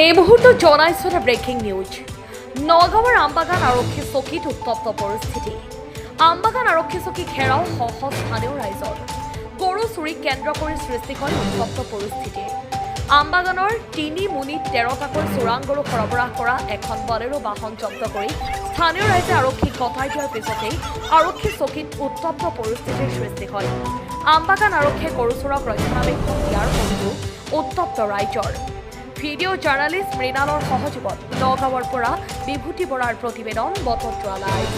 এই মুহূৰ্তত জনাইছো এটা ব্ৰেকিং নিউজ। নগাঁৱৰ আমবাগান আৰক্ষী চকীত উত্তপ্ত পৰিস্থিতি। আমবাগান আৰক্ষী চকী ঘেৰাও সহ স্থানীয় ৰাইজৰ গৰু চুৰিক কেন্দ্ৰ কৰি সৃষ্টি হয় উত্তপ্ত পৰিস্থিতি। আমবাগানৰ ৩ মুনিত ১৩টাকৈ চোৰাং গৰু সৰবৰাহ কৰা এখন বলেৰো বাহন জব্দ কৰি স্থানীয় ৰাইজে আৰক্ষীক গতাই দিয়াৰ পিছতেই আৰক্ষী চকীত উত্তপ্ত পৰিস্থিতিৰ সৃষ্টি হয়। আমবাগান আৰক্ষীয়ে গৰু চোৰক ৰক্ষণাবেক্ষণ দিয়াৰ পূৰ্বেও উত্তপ্ত ৰাইজৰ। ভিডিঅ' জাৰ্ণালিষ্ট মৃণালৰ সহযোগত নগাঁৱৰ পৰা বিভূতি বৰাৰ প্ৰতিবেদন বতদ্ৰা লাইভ।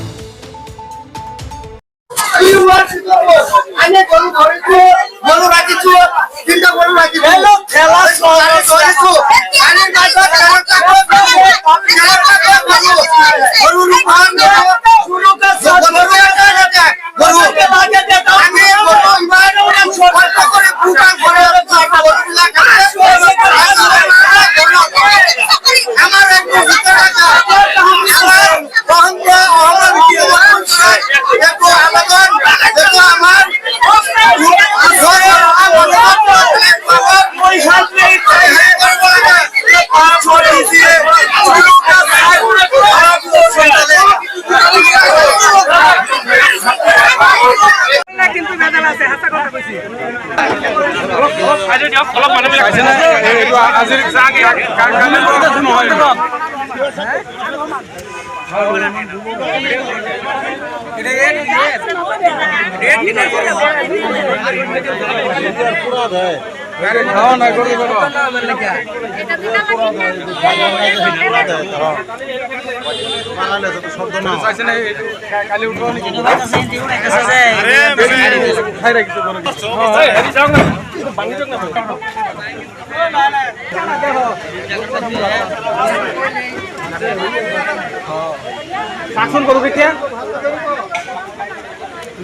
শাসন করবো কেতিয়া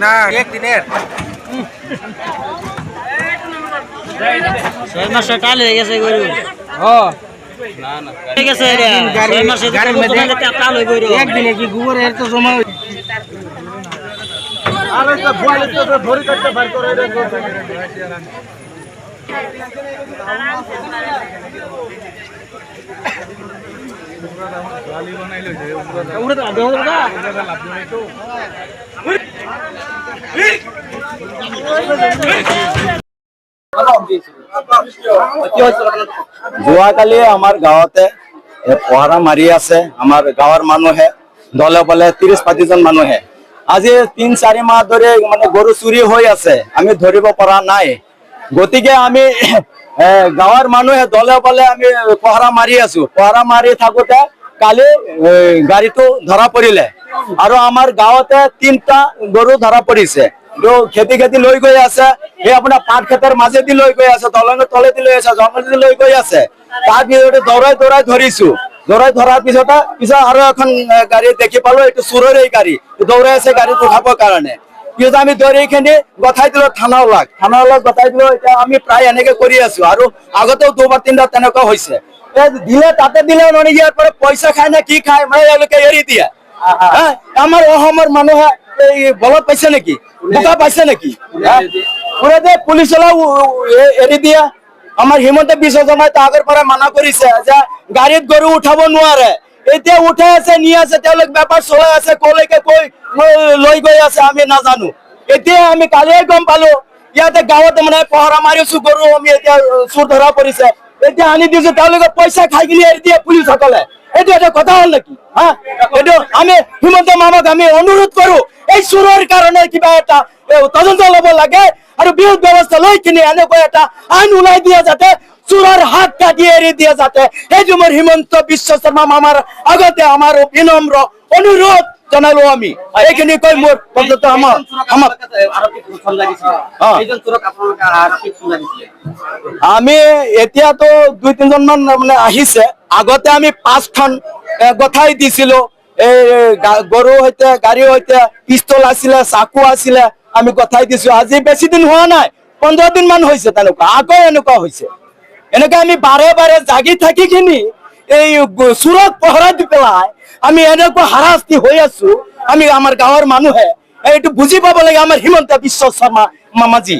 না একদিনের 6 মাস কাল হয়ে গেছে গরু। না না ঠিক আছে রে 6 মাসে গাড়ির মধ্যে কাল হয়ে গরু একদিনে কি গোবর এর তো জমা আর একটা ভুল তো ধরে কাটতে বার করে রে গালি বানাইলো যে ওরা তো আদে হলো না লাভ নাই তো যোৱাকালি আমাৰ গাঁৱতে পহৰা মাৰি আছে আমাৰ গাঁৱৰ মানুহে দলে বলে ৩০-৩৫ জন মানুহে। আজি ৩-৪ মাহ ধৰি মানে গৰু চুৰি হৈ আছে, আমি ধৰিব পৰা নাই। গতিকে আমি গাঁৱৰ মানুহে দলে বলে আমি পহৰা মাৰি আছো। পহৰা মাৰি থাকোতে কালি গাড়ীটো ধৰা পৰিলে আৰু আমাৰ গাঁৱতে 3টা গৰু ধৰা পৰিছে। খেতি লৈ গৈ আছে, এই আপোনাৰ পাট খেতৰ মাজেদি লৈ গৈ আছে, দলঙৰ তলেদি লৈ আছে, জংঘলেদি লৈ গৈ আছে। তাৰ পিছতে দৌৰাই ধৰিছো। দৌৰাই ধৰাৰ পিছত আৰু এখন গাড়ী দেখি পালো, এইটো চোৰৰে গাড়ী, দৌৰাই আছে গাড়ীত উঠাবৰ কাৰণে। পিছত আমি দৌৰিখিনি গঠাই দিলো থানাওলাক গঠাই দিলো। এতিয়া আমি প্ৰায় এনেকে কৰি আছো আৰু আগতেও 2-3 বাৰ তেনেকুৱা হৈছে। দিলে তাতে দিলে মানে ইয়াৰ পৰা পইচা খায় নে কি খায় মানে এওঁলোকে এৰি দিয়ে। আমাৰ অসমৰ মানুহে এই বলত পাইছে নেকি, বোকা পাইছে নেকি? পুলিচেও এৰি দিয়া। আমাৰ হিমন্ত বিশ্ব শৰ্মাই আগৰ পৰা মানা কৰিছে যে গাড়ীত গৰু উঠাব নোৱাৰে, এতিয়া উঠাই আছে, নি আছে, তেওঁলোক বেপাৰ চলাই আছে, কলৈকে লৈ গৈ আছে আমি নাজানো। এতিয়া আমি কালিয়ে গম পালো ইয়াতে গাঁৱতে মানে পহৰা মাৰিছো, গৰু আমি এতিয়া চুৰ ধৰা পৰিছে। এতিয়া আনি দিছো, তেওঁলোকে পইচা খাই কিনি এৰি দিয়ে পুলিচসকলে। এইটো এটা কথা হ'ল নেকি? এইটো আমি হিমন্ত মামাক আমি অনুৰোধ কৰো, এই চুৰৰ কাৰণে কিবা এটা তদন্ত ল'ব লাগে আৰু বিৰোধ ব্যৱস্থা লৈ কিনি এনেকুৱা এটা আইন ওলাই দিয়া যাতে চুৰৰ হাত কাটি এৰি দিয়া যাতে। সেইটো মোৰ হিমন্ত বিশ্ব শৰ্মা মামাৰ আগতে আমাৰ বিনম্ৰ অনুৰোধ জনালো আমি। এইখিনি কৈ মোৰ আমি এতিয়াতো 2-3 জন মান মানে আহিছে। আগতে আমি 5খন গঠাই দিছিলো। এই গৰু সৈতে গাড়ীৰ সৈতে পিস্তল আছিলে, চাকু আছিলে, আমি গঠাই দিছো। আজি বেছি দিন হোৱা নাই, 15 দিন মান হৈছে তেনেকুৱা। আকৌ এনেকুৱা হৈছে। এনেকে আমি বাৰে বাৰে জাগি থাকি কিনি এই চুৰক পহৰা দি পেলাই আমি এনেকুৱা হাৰাশাস্তি হৈ আছো। আমি আমাৰ গাঁৱৰ মানুহে এইটো বুজি পাব লাগে, আমাৰ হিমন্ত বিশ্ব শৰ্মা মামাজী।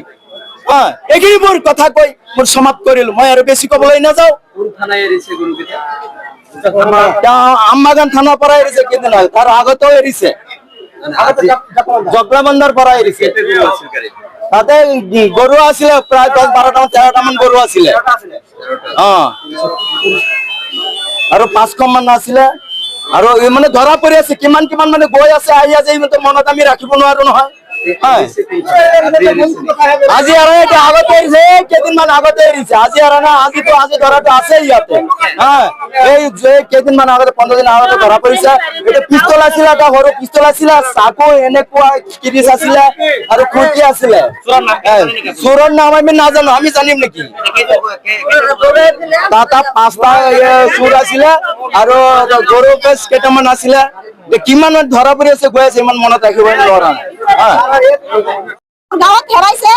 এইখিনি মোৰ কথা কৈ মোৰ সমাপ্ত কৰিলো, মই আৰু বেছি ক'বলৈ নাযাওঁ। আমবাগান থানাৰ পৰা এৰিছে কেইদিন হ'ল, তাৰ আগতেও এৰিছে, জগলাবন্ধাৰ পৰা এৰিছে। তাতে গৰু আছিলে প্ৰায় 10-12টা 13টা মান গৰু আছিলে, আৰু 500 মান আছিলে, আৰু এই মানে ধৰা পৰি আছে কিমান মানে গৈ আছে আহি আছে, এই মনত আমি ৰাখিব নোৱাৰো নহয়। আজি আৰু এটা আগতে এৰিছে, কেইদিনমান আগতে এৰিছে, আজি আৰু না, আজি ধৰাটো আছে ইয়াতে। এই যে কেইদিনমান আগতে 15 দিন আগতে ধৰা পৰিছে। এটা পিস্তল আছিলে, এটা সৰু পিস্তল আছিলে, চাকু এনেকুৱা কিৰিচ আছিলে, আৰু খুৰ্তি আছিলে। চোৰৰ নাম আমি নাজানো, আমি জানিম নেকি? তাত 5টা চোৰ আছিলে, আৰু গৰু বেছ কেইটামান আছিলে। কিমান ধৰা পৰি আছে গৈ আছে, ইমান মনত ৰাখিব নোৱাৰা। গাঁৱত হেৰাইছে,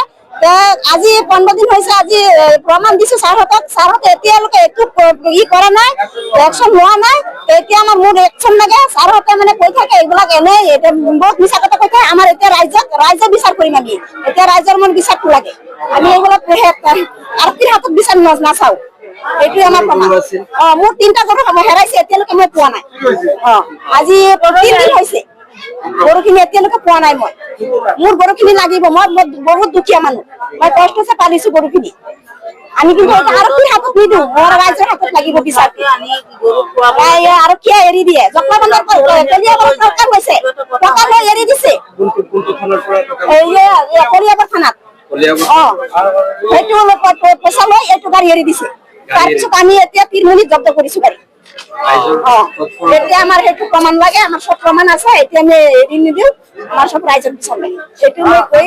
আজি 15 দিন হৈছে, আজি প্ৰমাণ দিছো ছাৰহঁতক, ছাৰহঁতে এতিয়ালৈকে একো কৰা নাই, একশ্যন লোৱা নাই। এতিয়া মোৰ একশ্যন লাগে, ছাৰহঁতে মানে কৈ থাকে এইবিলাক এনেই বহুত মিছা কথা কৈ থাকে। আমাৰ এতিয়া ৰাইজে বিচাৰ কৰিম আমি, এতিয়া ৰাইজৰ মন বিচাৰটো লাগে, আমি এইবিলাক আৰক্ষীৰ হাতত বিচাৰ নাচাও। এইটোৱে আমাৰ প্ৰমাণ। মোৰ 3টা গৰু হেৰাইছে, এতিয়ালৈকে মই পোৱা নাই। আজি 3 দিন হৈছে, গৰুখিনি এতিয়ালৈকে পোৱা নাই মই। মোৰ গৰুখিনি লাগিব, মই বহুত দুখীয়া মানুহ, মই কষ্টছে পালিছো গৰুখিনি। আমি কিন্তু আৰক্ষীৰ হাতত নিদিওঁ, মোৰ ৰাইজৰ হাতত লাগিব বিচাৰটো। আৰক্ষীয়ে এৰি দিয়ে, জগলাবন্ধাৰ টকা লৈছে, টকা লৈ এৰি দিছে কলিয়াবৰ থানাত। সেইটো পইচা লৈ এইটো গাড়ী এৰি দিছে। তাৰপিছত আমি এতিয়া 3 মিনিট জব্দ কৰিছো গাড়ী। এতিয়া আমাৰ সেইটো প্ৰমাণ লাগে, আমাৰ চব প্ৰমাণ আছে, এতিয়া আমি এৰি নিদিওঁ, আমাৰ চব ৰাইজৰ বিচাৰ লাগে, সেইটো মই কৈ